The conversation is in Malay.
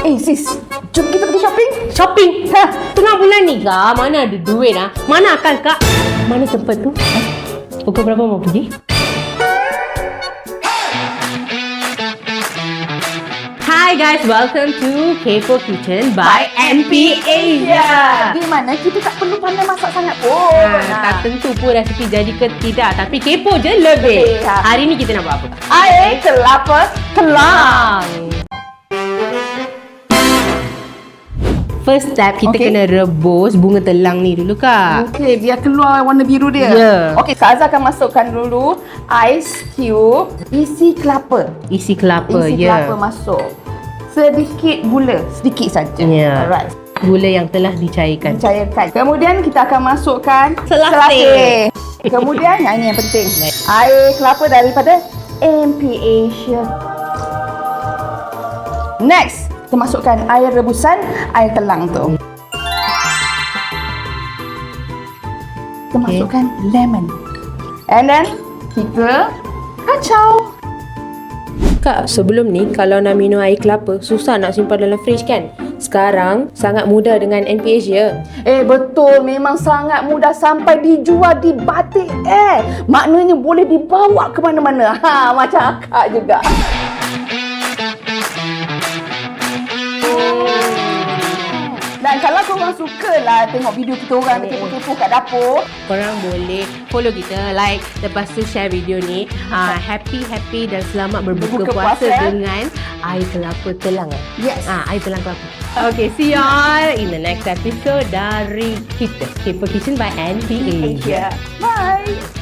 Sis, jom kita pergi shopping. Shopping? Tengah bulan ni kak, mana ada duit ah? Mana akal kak? Mana tempat tu? Pukul berapa mau pergi? Hi guys, welcome to Kepo Kitchen by MP Asia. Di mana kita tak perlu pandai masak sangat pun. Tak tentu pun resipi jadi ke tidak, tapi kepo je lebih. Hari ni kita nak buat apa? Air kelapa telang. First step, kita kena rebus bunga telang ni dulu kak. Okey, biar keluar warna biru dia. Ya. Okey, Kak Azhar akan masukkan dulu ice cube, isi kelapa. Isi kelapa, Isi kelapa masuk. Sedikit gula, sedikit saja. Ya. Alright. Gula yang telah dicairkan. Cairkan. Kemudian kita akan masukkan Selasih. Kemudian, ini yang penting. Air kelapa daripada MP Asia. Next, kita masukkan air rebusan, air telang tu. Kita masukkan lemon. And then, kita kacau. Kak, sebelum ni kalau nak minum air kelapa, susah nak simpan dalam fridge kan? Sekarang sangat mudah dengan MP Asia. Betul, memang sangat mudah sampai dijual di batik air. Maknanya boleh dibawa ke mana-mana. Macam akak juga. Dan kalau korang sukalah tengok video kita orang kepo-kepo kat dapur, Korang boleh follow kita, like, lepas tu share video ni. Happy dan selamat berbuka puasa dengan air kelapa telang. Yes. Air telang kelapa. Okay, see you all in the next episode dari kita, Kepo Kitchen by NP Asia. Bye.